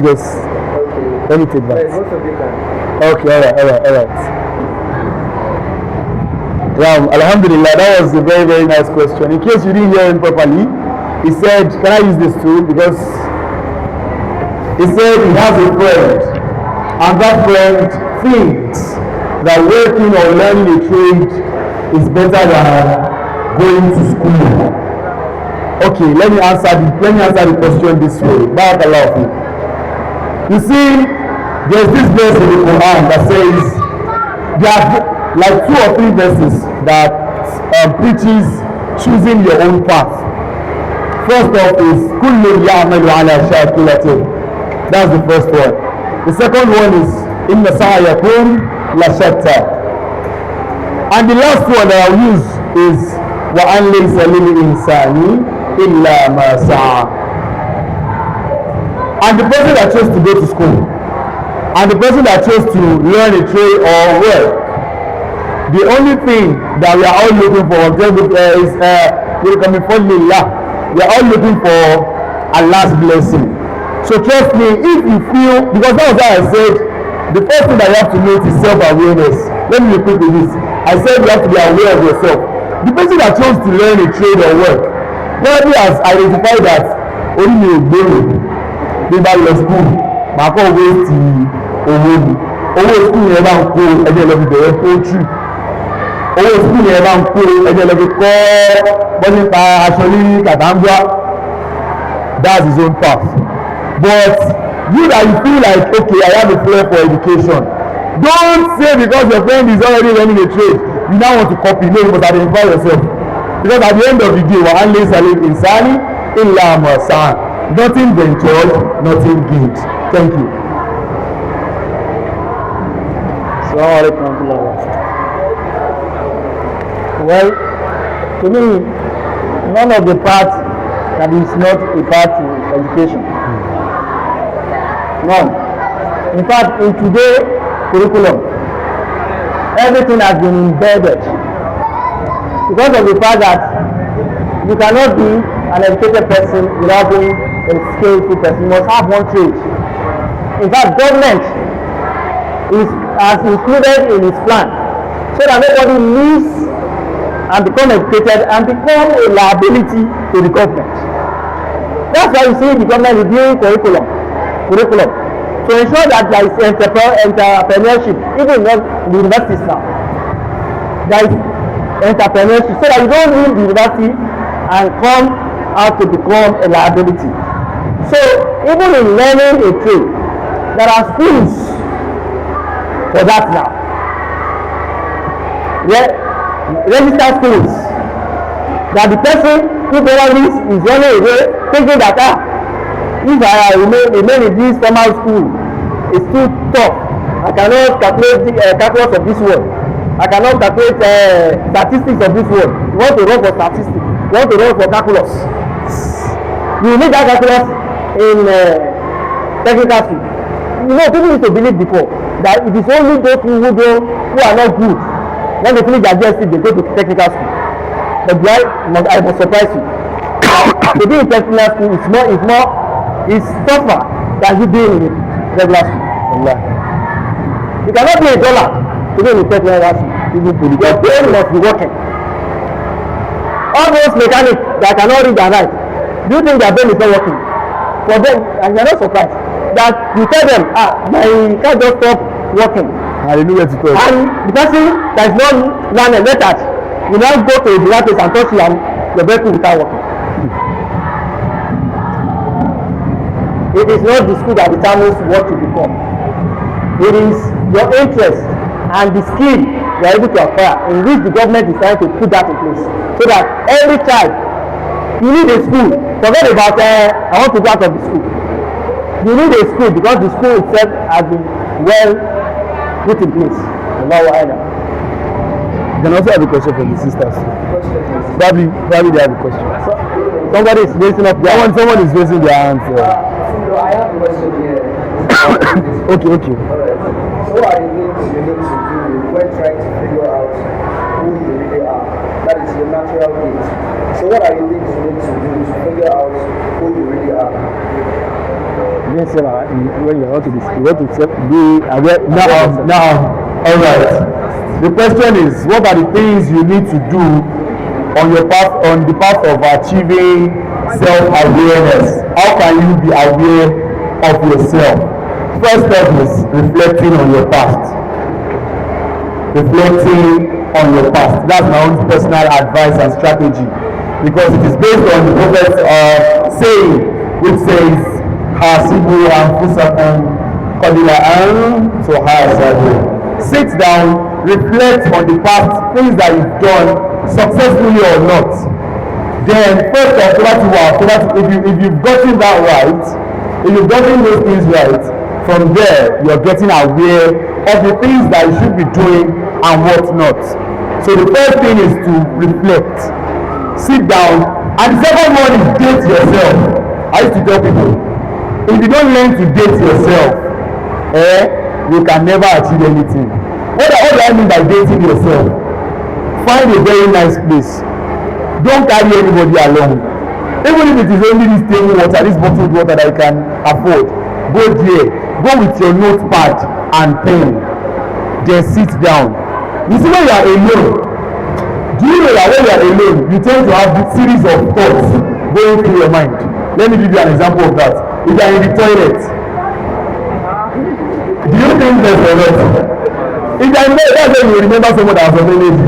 Yes. Okay. Let me take that. Yes, most of you can. Okay, alright. Yeah, Alhamdulillah, that was a very, very nice question. In case you didn't hear him properly, he said, can I use this tool? Because he said he has a friend, and that friend thinks that working or learning a trade is better than going to school. Okay, let me answer the question this way. Barakallahu fiik. You see, there's this verse in the Quran that says, there are like 2 or 3 verses that preaches choosing your own path. First off is kullu ya'malu ala shakilatihi. That's the first one. The second one is inna sa'yakum la shatta. And the last one that I'll use is wa an laysa lil insani illa ma sa'a. And the person that chose to go to school, and the person that chose to learn a trade or work, the only thing that we are all looking for is we are all looking for Allah's blessing. So trust me, if you feel, because that was why I said the first thing that you have to know is self-awareness. Let me repeat this. I said you have to be aware of yourself. The person that chose to learn a trade or work probably has identified that only a baby bí bá lọ school màá kọ́ owó ti owó school yẹn bá ń kó ẹjẹ́ lọ fi bẹ̀rẹ̀ poultry, owó school yẹn bá ń kó ẹjẹ́ lọ fi kọ́ bọ́sí pa aṣọ ní kàtàǹgbà. That's his own path. But you that you feel like, okay, I have a flair for education, don't say because your friend is already running a trade you now want to copy. No, you must identify yourself, because at the end of the day wa an laysa lil insani illa ma sa'a. Nothing ventured, nothing gained. Thank you. Well, to me, none of the parts that is not a part in education. None. In fact, in today's curriculum, everything has been embedded because of the fact that you cannot be an educated person without being a skillful person. You must have one trade. In fact, government has included in its plan so that nobody leaves and become educated and become a liability to the government. That's why you see the government reviewing curriculum to ensure that there is entrepreneurship, even in the universities now. There is entrepreneurship so that you don't leave the university and come out to become a liability. So even in learning a trade, there are schools for that now. Registered schools that the person who probably is running away thinking that if I remain in this formal school, it's too tough. I cannot calculate the calculus of this world. I cannot calculate statistics of this world. You want to run for statistics. You want to run for calculus. You need that calculus in technical school. You know, people need to believe before that it is only those who are not good. When they finish their GST, they go to technical school. But I must surprise you. To be in technical school is tougher than you being in regular school. You cannot be a dollar to be in technical school. Your brain must be working. All those mechanics that cannot read and write, do you think their brain is not working? For them, and you are not surprised that you tell them, my car just stop working. Hallelujah to God. And the person that is not learning letters, you now go to the place and touch you and your vehicle will start working. It is not the school that determines what you become. It is your interest and the skill you are able to acquire, in which the government is trying to put that in place, so that every child, you need a school. Forget about I want to go out of the school. You need a school because the school itself has been well put in place. You can also have a question for the sisters. Probably they have a question. Somebody is raising up their hand. Someone is raising their hand. I have a question here. Okay. Alright. So what are the things you need to do when trying to figure out who you really are? That is your natural gate. So what are the things you need to do to figure out who you really are? Yes, sir. When you want to be aware. Now, all right. The question is, what are the things you need to do on the path of achieving self-awareness? How can you be aware of yourself? First step is reflecting on your past. Reflecting on your past. That's my own personal advice and strategy, because it is based on the prophet's saying, which says, "Hasibu anfusakum qabla an tuhasabu." Sit down, reflect on the past, things that you've done successfully or not. Then first of all, if you've gotten that right, if you've gotten those things right, from there you're getting aware of the things that you should be doing and what not. So the first thing is to reflect, sit down, and the second one is date yourself. I used to tell people, if you don't learn to date yourself, you can never achieve anything. What do I mean by dating yourself? Find a very nice place. Don't carry anybody along. Even if it is only this table water, this bottled water that you can afford, go there. Go with your notepad and pen. Then sit down. You see, when you are alone, do you know that when you are alone, you tend to have this series of thoughts going through your mind? Let me give you an example of that. If you are in the toilet, do you think there's a lot? If I know, that's when you remember someone that was on the lady.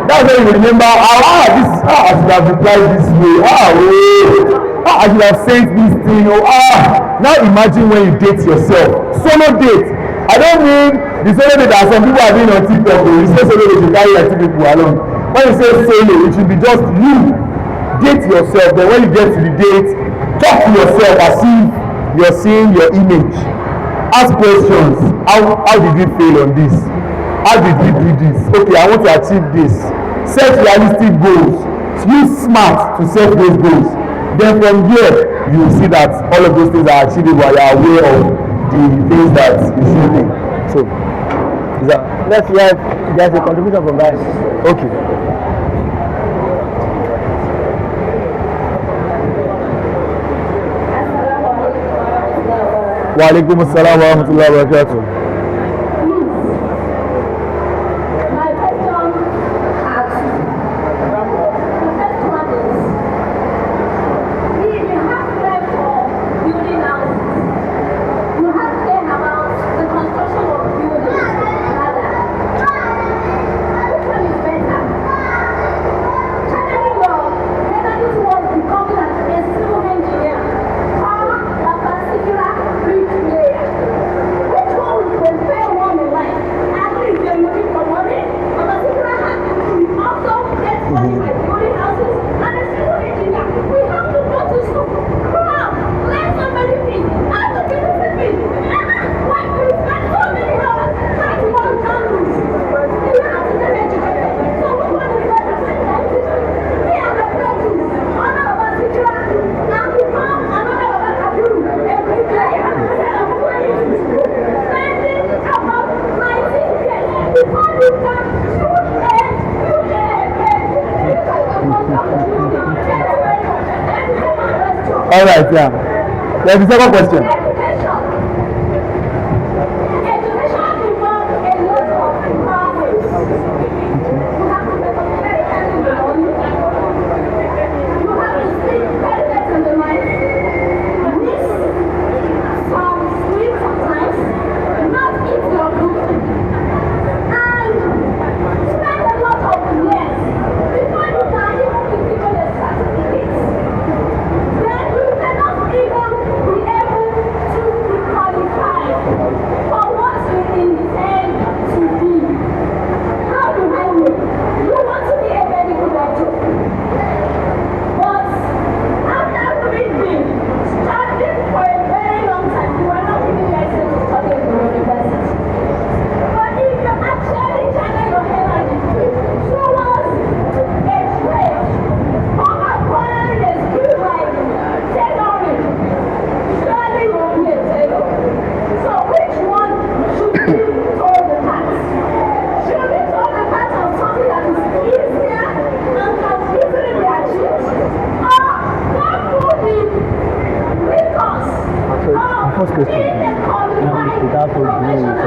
That's when you remember, I should have replied this way. I should have sent this thing. Now imagine when you date yourself. Solo date. I don't mean the solo date that some people are doing on TikTok. You say solo date, you carry like two people along. When you say solo, it should be just you. Date yourself. Then when you get to the date, talk to yourself as if you're seeing your image. Ask questions. How did we fail on this? How did we do this? Okay, I want to achieve this. Set realistic goals. Use smart to set those goals. Then from here, you will see that all of those things are achievable. You are aware of the things that you should do. So, let's hear there's a contribution from guys. Okay. Wa alaikum assalam wa rahmatullahi wa barakatuh. All right, yeah. There's the second question. it has to do with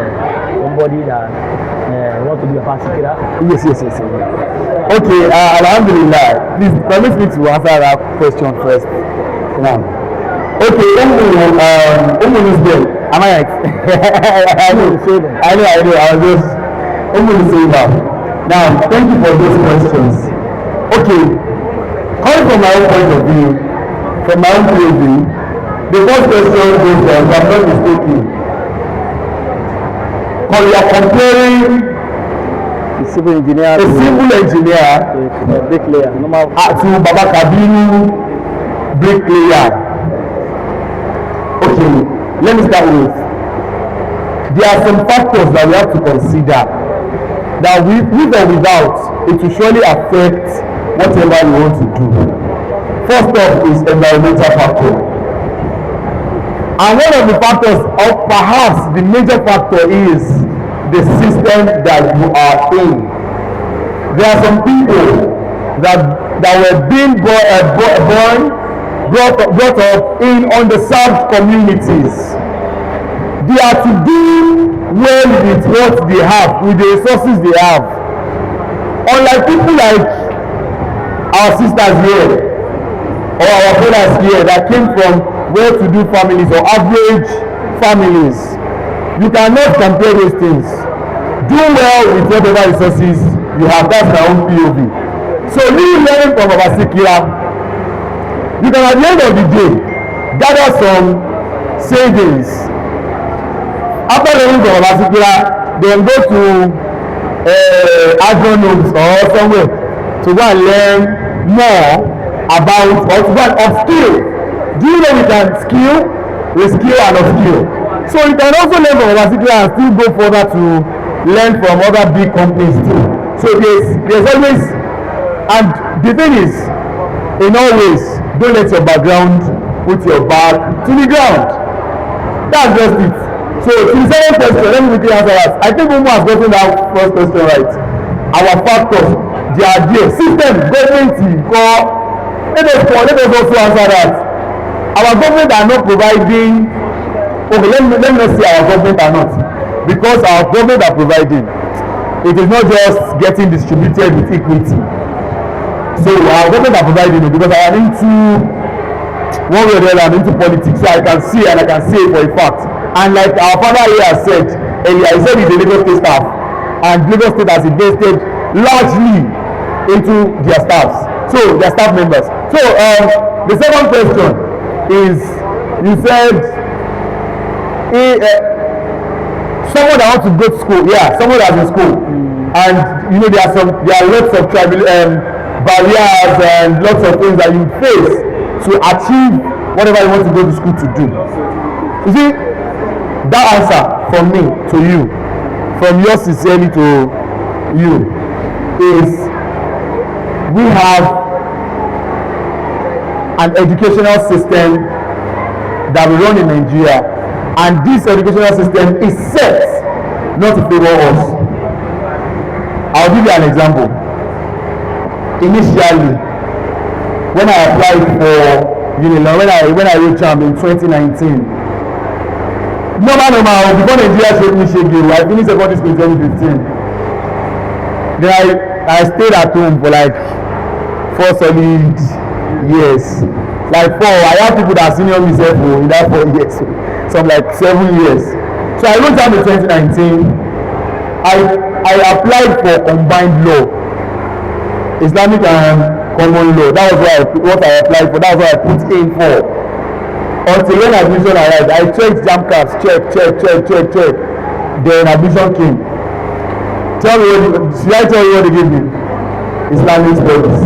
somebody that wants to be a particular. Yes. Okay, Alhamdulillah. Please permit me to answer that question first. Now, okay, Nisbel, am I right? I know. I was just Nisbel. Now, thank you for those questions. Okay, coming from my own point of view, from my own POV, the first question is if I'm not mistaken, when you are comparing A civil engineer a civil engineer a bricklayer, normal. to Baba Kabiru bricklayer. Okay, let me start with, there are some factors that we have to consider that with or without, it will surely affect whatever you want to do. First off is environmental factor. And one of the factors, or perhaps the major factor, is the system that you are in. There are some people that were being brought up in underserved communities. They are to do well with what they have, with the resources they have. Unlike people like our sisters here, or our brothers here that came from well-to-do families or average families, you cannot compare those things. Do well with whatever resources you have. That's my own POV. So you learning from our Sikira, you can at the end of the day gather some savings. After learning from our Sikira, then go to agronomes or somewhere to go and learn more about, or to go and upskill. Do you know we can skill, reskill and upskill? So you can also learn from our Sikira and still go further to learn from other big companies too. So there's always, and the thing is, in all ways, don't let your background put your back to the ground. That's just it. So to the second question, let me quickly answer that. I think Umu has gotten that first question right. Our factors, the idea, system, government, let us also answer that. Our government are not providing. Okay, let me not say our government are not, because our government are providing. It is not just getting distributed with equity. So our government are providing it because I am into one way or the other, I'm into politics, so I can see and I can say it for a fact. And like our father here has said earlier, he said he's a Lagos State staff, and Lagos State has invested largely into their staffs, so their staff members. So the second question is, you said someone that wants to go to school, someone that's in school, and you know there are lots of barriers and lots of things that you face to achieve whatever you want to go to school to do. You see, that answer from me to you, from yours sincerely to you, is we have an educational system that we run in Nigeria, and this educational system is set not to favor us. I'll give you an example. Initially, when I applied for Unilag, when I wrote JAMB in 2019, normal, before Nigeria showed me Shege, I finished secondary school in 2015. Then I stayed at home for like 4 solid years. Like 4, I have people that senior me in that 4 years. Some like 7 years. So I wrote JAMB in 2019. I applied for combined law, Islamic and common law. That was what I applied for. That was what I put in for. Until when admission arrived, I checked JAMB cards, check. Then admission came. Should I tell you what they gave me? Islamic studies.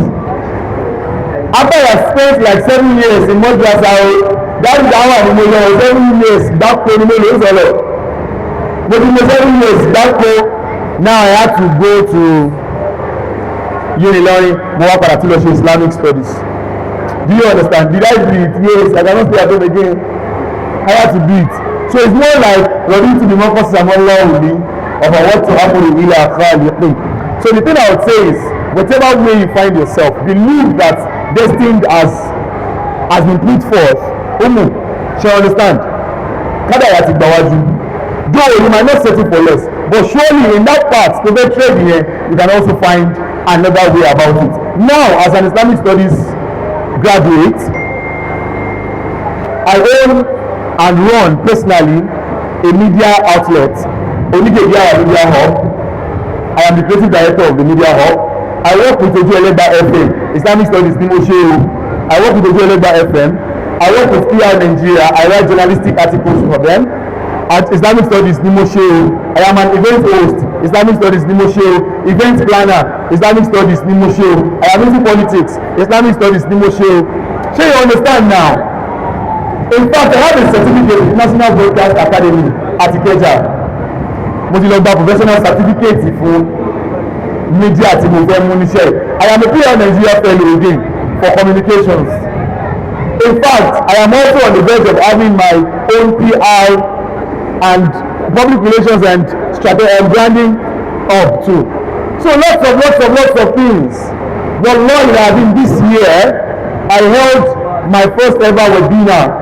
After I spent like 7 years in Madrasa, that is how I know 7 years back to the middle is a lot. But in the 7 years back now I had to go to Unilag, Islamic studies. Do you understand? Did I do it? Yes, I cannot stay at home again. I had to do it. So it's more like running to the Marcus Samallah with me about what to happen in Ilah. So the thing I would say is, whatever way you find yourself, believe that destined has been put forth. Shall understand? Kada yati bawaju. normal way you might not settle for less, but surely in that part to get trade here you can also find another way about it. Now as an Islamic studies graduate, I own and run personally a media outlet, Onikedia Media Hub. I am the creative director of the Media Hub. I work with Ojuelegba FM, Islamic Studies ni mo ṣe o. I work with Ojuelegba FM. I work with PR Nigeria. I write journalistic articles for them. At Islamic Studies ni mo ṣe o. I am an event host, Islamic Studies ni mo ṣe o. Event planner, Islamic Studies ni mo ṣe o. I am into politics, Islamic Studies ni mo ṣe o. Shey you understand now? In fact, I have a certificate in National Broadcast Academy at Ikeja. Mo ti lọ gba professional certificate fún media tí mo fẹ́ mú níṣẹ́. I am a PR Nigeria fellow again for communications. In fact, I am also on the verge of having my own PR and public relations and strategy and branding up too. So lots of things. But Lord, this year, I held my first ever webinar.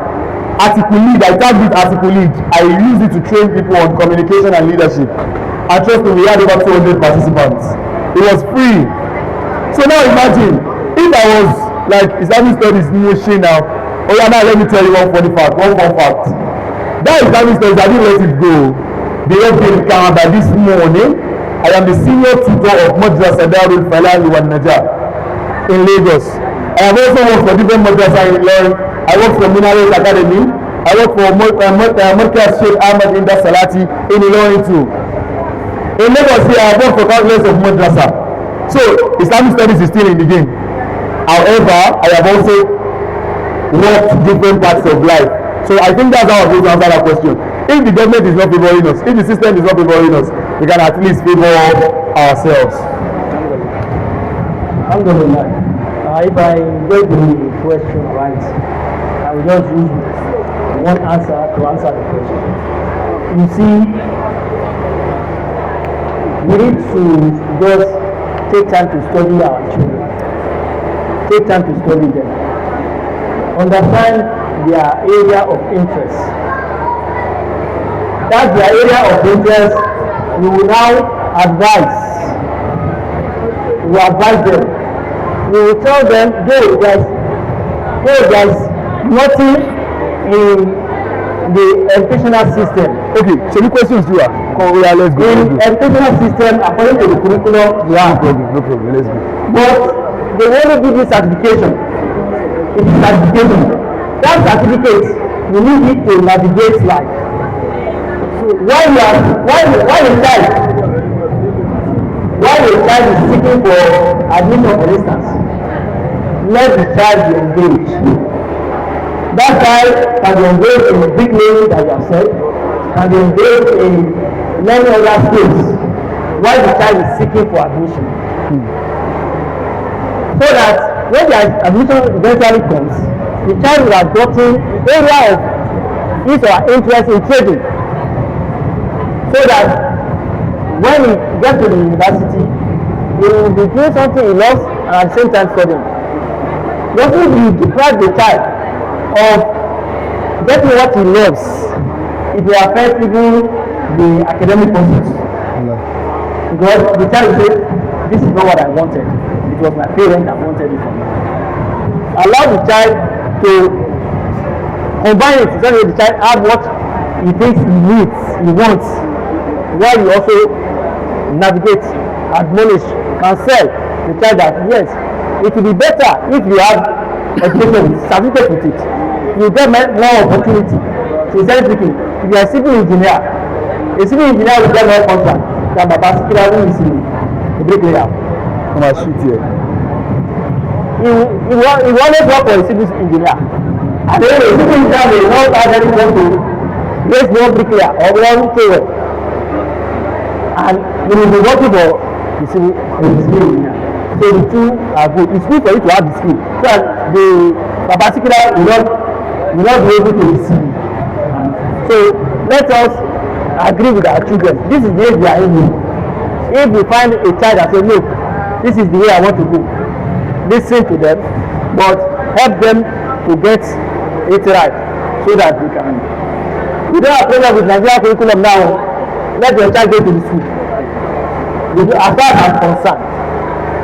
Article lead, I tagged it article lead. I used it to train people on communication and leadership. And trust me, we had over 200 participants. It was free. So now imagine, if I was like Islamic Studies new shit now, oh yeah, now let me tell you one fun fact. That Islamic Studies, I didn't let it go. They just gave me by this morning. I am the senior tutor of Madrasa Darul Falal wa Najah in Lagos. I have also worked for different madrasa in Ilorin. I work for Minaret Academy. I work for Markaz Sheikh Ahmad Inda Salati in Ilorin too. In Lagos here, I work for countless of madrasa. So Islamic Studies is still in the game. However, I have also worked different parts of life. So I think that's how I'm going to answer that question. If the government is not favoring us, if the system is not favoring us, we can at least favor ourselves. Alhamdulillah. If I get the question right, I will just use one answer to answer the question. You see, we need to just take time to study our children. Take time to study them. Understand their area of interest. That's their area of interest. We will now advise. We will advise them. We will tell them, there's nothing in the educational system. Okay, so the questions you are. Let's go. In educational system, according to the curriculum, No problem, let's go. but they want to give you certification. It is certification. That certificate, you need it to navigate life. So while a child is seeking for admission, for instance, let the child be engaged. That child can be engaged in bricklaying, that you have said, can be engaged in many other skills while the child is seeking for admission. So that when the admission eventually comes, the child will have gotten area of his or her interest in trading. So that when he gets to the university, he will be doing something he loves and at the same time studying. Just if you deprive the child of getting what he loves, it will affect even the academic process. Because the child will say, this is not what I wanted. It was my parent that wanted it for me. Allow the child to combine it so that the child have what he thinks he needs, he wants, while you also navigate, admonish, counsel the child that yes, it will be better if you have education certificate with it. You get more opportunity. Sincerely speaking, if you are a civil engineer will get more contract than particularly is a bricklayer. Come on, shoot here. He will always work for a civil engineer. And then a civil engineer will not have anything to raise one bricklayer or one tailor. And he will be working for the civil engineer. So the two are good. It's good for you to have the skill. So that the particular will not be able to receive. So let us agree with our children. This is the age we are in. If we find a child that says, look, this is the way I want to go, listen to them, but help them to get it right so that we can. We don't have problem with Nigerian curriculum now. let your child go to the school. As far as I'm concerned,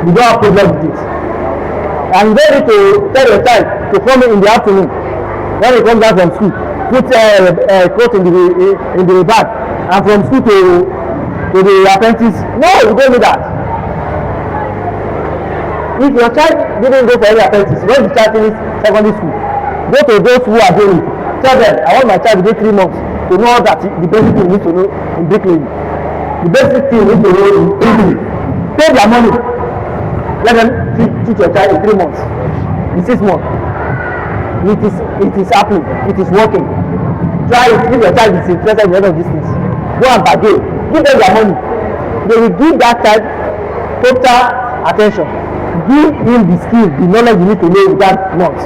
you don't have problem with it. And you don't need to tell your child to come in the afternoon when he comes back from school, put coat in the bag, and from school to the apprentice. No, you don't do that. If your child didn't go for any apprentice, when the child finishes secondary school, go to those who are doing it. Tell them, I want my child to do 3 months to know that the basic thing you need to know in bricklaying. The basic thing you need to know in pay their money. Let them teach your child in 3 months, in 6 months. It is happening. It is working. Try it. If your child is interested in any of these things, go and bargain. Give them their money. They will give that child total attention. Give him the skill, the knowledge you need to know with that month.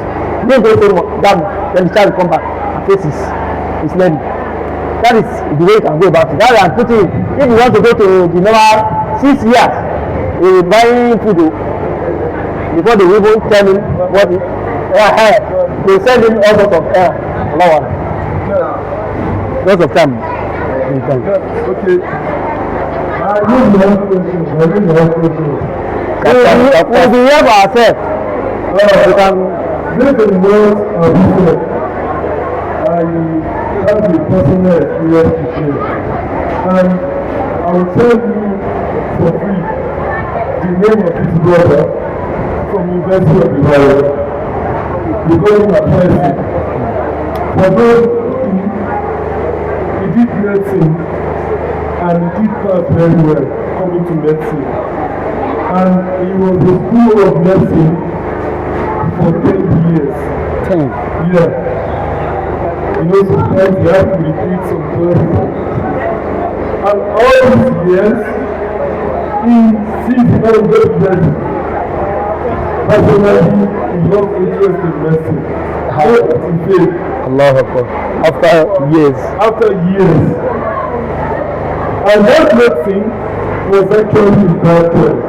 Don't go so that month, then the child will come back and face his learning. That is the way you can go about it. That way I'm putting, if you want to go to the normal 6 years, you buying food before they even tell him what they send him all sorts of lots of time. Okay. We will help ourselves. We can. This is what I have a personal experience to share, and I will tell you for free the name of this brother from University of Ibadan. We call him Apprentice. For those he did medicine and he did pass very well coming to medicine, and he was the school of medicine for 10 years. 10? Yeah. You know, sometimes you have to repeat some classes. And all these years, he sees how good that personally he lost interest in medicine. How in faith. Allah Akbar. After years. After years. And that medicine was actually his bad choice.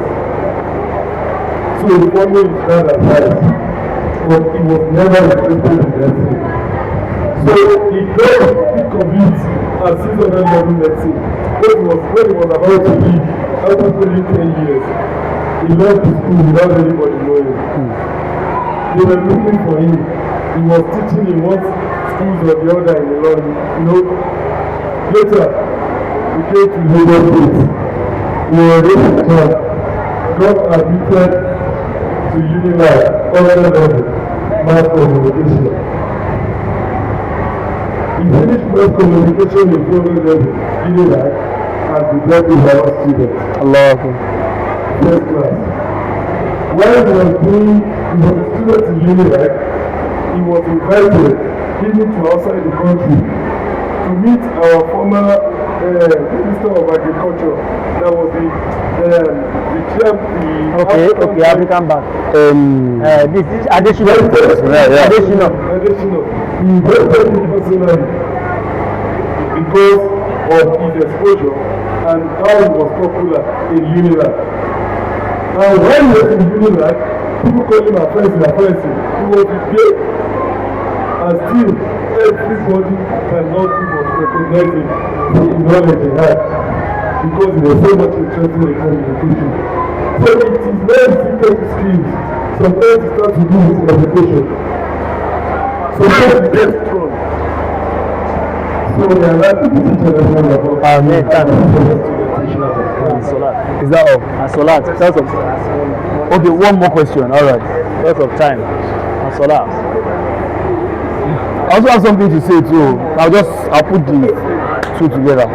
So he followed his bad advice. But he was never interested in medicine. So he got convinced at 600 level medicine. When he was about to leave, after only 10 years, he left the school without anybody knowing. They were looking for him. He was teaching in one school or the other in Iran. You know, later, he came to Lagos State. He was able to got admitted to Unilag, other level, mass communication. He finished mass communication in foreign level, Unilag, as the graduate level student. Allah Akbar. First class. While he was a student in Unilag, he was invited even to outside the country to meet our former Minister of Agriculture. That was the chair. Okay, African Bank. This is additional. Additional. He invited him personally because of his exposure and how he was popular in Unilag. Now when he was in Unilag, people call him Apprentice. He was big, and still everybody cannot even recognize him for the knowledge he had because he was so much interested in communication. So it is very difficult skills. Sometimes it starts to do with education. Sometimes it gets strong. So we are like to teach everyone about Amen. Is that all? And Salat. Okay, one more question. All right. Lots of time. And Salat. I also have something to say too. I'll put the two together.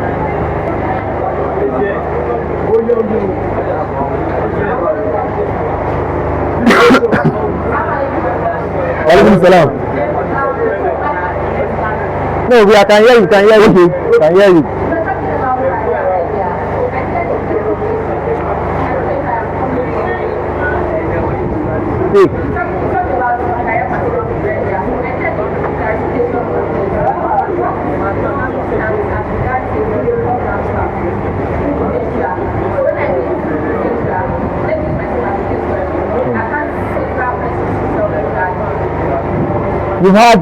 Alaikum salam. No, we can hear you. Can hear you. Can hear you. Speak. You've had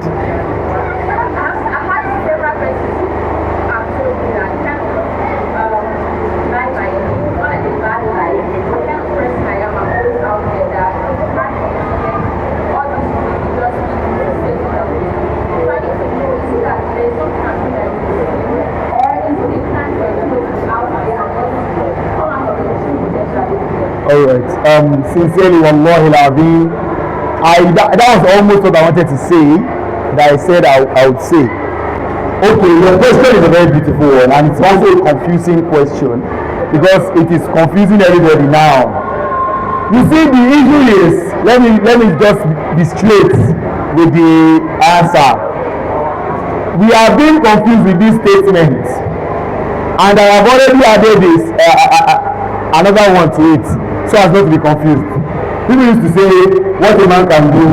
sincerely, wallahi al-azim, that was almost what I wanted to say, that I said I would say. Okay, your question is a very beautiful one, and it's also a confusing question because it is confusing everybody now. You see, the issue is, let me just be straight with the answer. We are being confused with these statements, and I have already added this another one to it, so as not to be confused. People used to say what a man can do.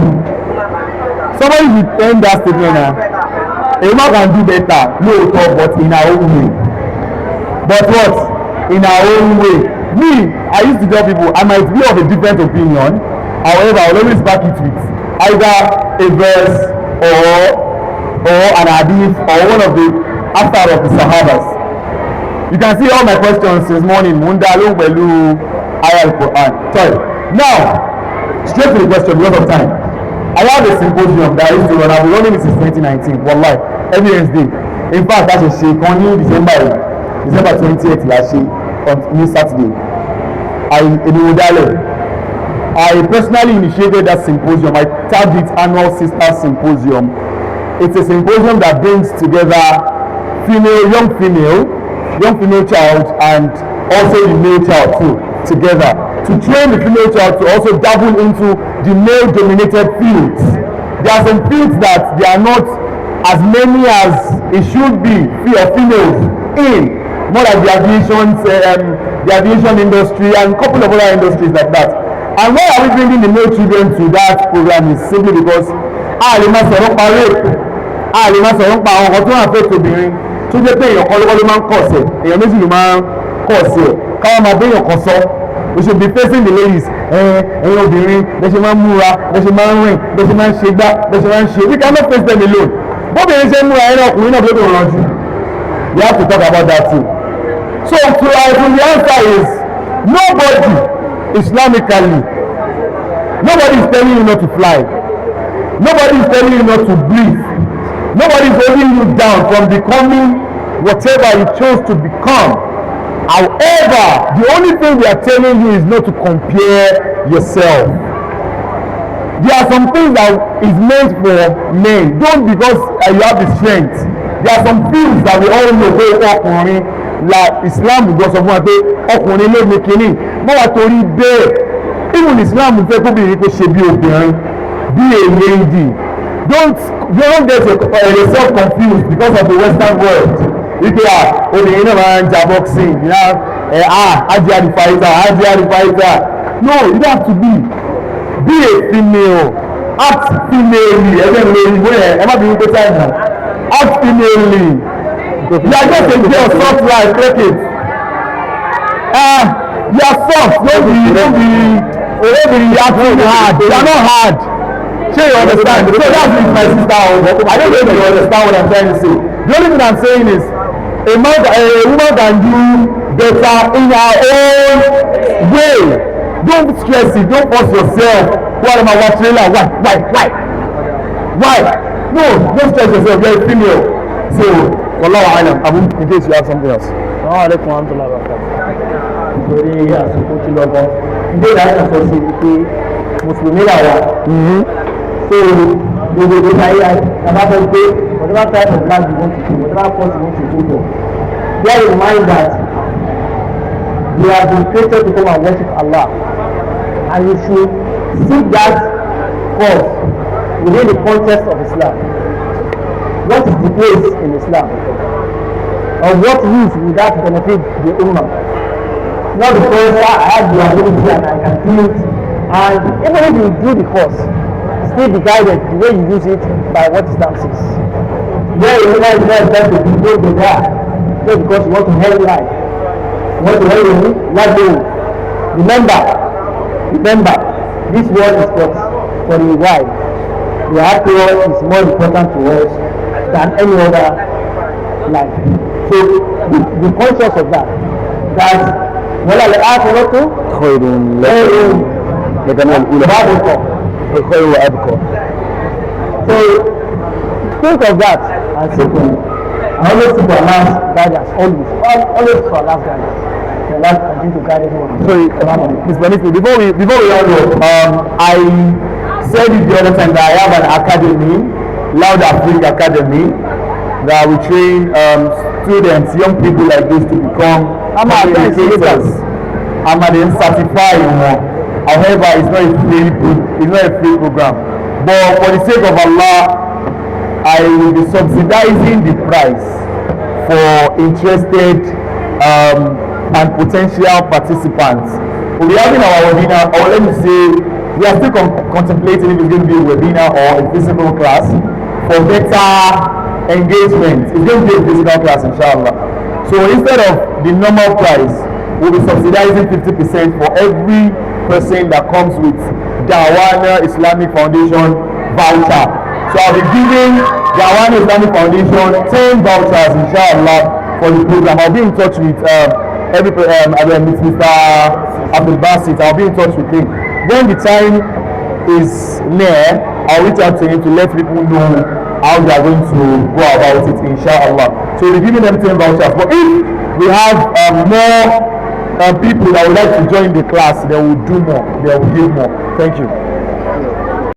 Somebody will end that statement now. A man can do better, no talk, but in our own way. But what? In our own way. Me, I used to tell people I might be of a different opinion. However, I will always back it with either a verse or an hadith or one of the after of the Sahabas. You can see all my questions since morning. Munda along pẹ̀lú ayah al-Quran. Sorry. Now, straight to the question because of time. I have a symposium that I used to run. I've been running it since 2019. Wallahi, every Wednesday. In fact, that's a shake on December 20th last year on this Saturday. I personally initiated that symposium. I tagged it Annual Sister Symposium. It's a symposium that brings together young female child and also the male child too together to train the female child to also dabble into the male dominated fields. There are some fields that they are not as many as it should be for females in, more like the aviation industry and a couple of other industries like that. And why are we bringing the male children to that program is simply because lè máa sọ̀rọ̀ pa rape, lè máa sọ̀rọ̀ pa àwọn ọkọ̀ tó wà fẹ́ tóbìnrin tó jẹ́ pé èèyàn kan ló máa ń kọ̀ ọ̀sẹ̀, èèyàn méjì ló máa ń kọ̀ ọ̀sẹ̀ káwọn máa bẹ́ èèyàn kan sọ. We should be facing the ladies. Ẹ̀yin obìnrin bẹ́ẹ̀ ṣe máa ń múra, bẹ́ẹ̀ ṣe máa ń rìn, bẹ́ẹ̀ ṣe máa ń ṣe gbá, bẹ́ẹ̀ ṣe máa ń ṣe. We cannot face them alone. Bóbìnrin ṣe ń múra ẹ̀rọ ọkùnrin náà ló ràn jù. We have to talk about that too. So the answer is nobody Islamically. Nobody is telling you not to fly. Nobody is telling you not to breathe. Nobody is holding you down from becoming whatever you chose to become. However, the only thing we are telling you is not to compare yourself. There are some things that is meant for men. Don't because you have the strength. There are some things that we all know pé ọkùnrin la Islam gbọ́ sọ fún wa pé ọkùnrin ló ní kínní. Mọ́ wa torí bẹ́ẹ̀. Even Islam fẹ́ kóbìnrin kó ṣe bí obìnrin, bí a lady. Don't get yourself confused because of the Western world. Wípé obìnrin náà máa ń ja boxing, Ajia the fighter. No, you don't have to be a female, act female. Ẹ má bí wípé time now. Act female. You are just a girl, soft life, take it. You are soft, don't be acting hard. You are not hard. Sure, you understand. So that's with my sister. I don't know if you understand what I'm trying to say. The only thing I'm saying is a woman can do better in her own way. Don't stress it. Don't force yourself. What am I watching? Why? No, don't stress yourself. You're a female. So, wallahu alam. Abu, in case you have something else. Assalamu alaikum wa rahmatullahi wa barakatuh. Torí àsìkò tí lọ bọ́. Ìbéèrè àyàn sọ sí pé Mùsùlùmí là wà. So, gbogbo ìgbésí ayé àbáfẹ́ pé whatever type of life you want to do, whatever course you want to go for, bear in mind that you have been created to come and worship Allah, and you should seek that cause within the context of Islam. What is the place in Islam? Or what use will that benefit the Ummah? Not because I have the ability and I can do it, and even if you do the course, still be guided the way you use it by what Islam says. Where you realize that the people go there, just because you want to help life, you want to help your life goal. Remember, this world is for the wife. The afterworld is more important to us than any other life. So be conscious of that. That ولا الآخرة خير لك من الأولى خير وأبقى. So think of that and simply always seek Allah's guidance, always for Allah's guidance. Allah continue to guide everyone. Sorry, Ms. Benito, before we round up, I said it the other time that I have an academy, Loud Africa Academy, that we train students, young people like this to become communicators. I'm an certified one. However, it's not a free program. But for the sake of Allah, I will be subsidizing the price for interested and potential participants. We'll be having our webinar, or let me say, we are still contemplating if it's going to be a webinar or a physical class for better engagement. It's going to be a physical class, inshallah. So instead of the normal price, we'll be subsidizing 50% for every person that comes with Dawana Islamic Foundation voucher. So I'll be giving Dawana Islamic Foundation 10 vouchers, inshallah, for the program. I'll be in touch with Mr. AbdMalik. I'll be in touch with him. When the time is near, I'll reach out to him to let people know how they are going to go about it, inshallah. So we're giving them 10 vouchers. But if we have more people that would like to join the class, they will do more. They will give more. Thank you.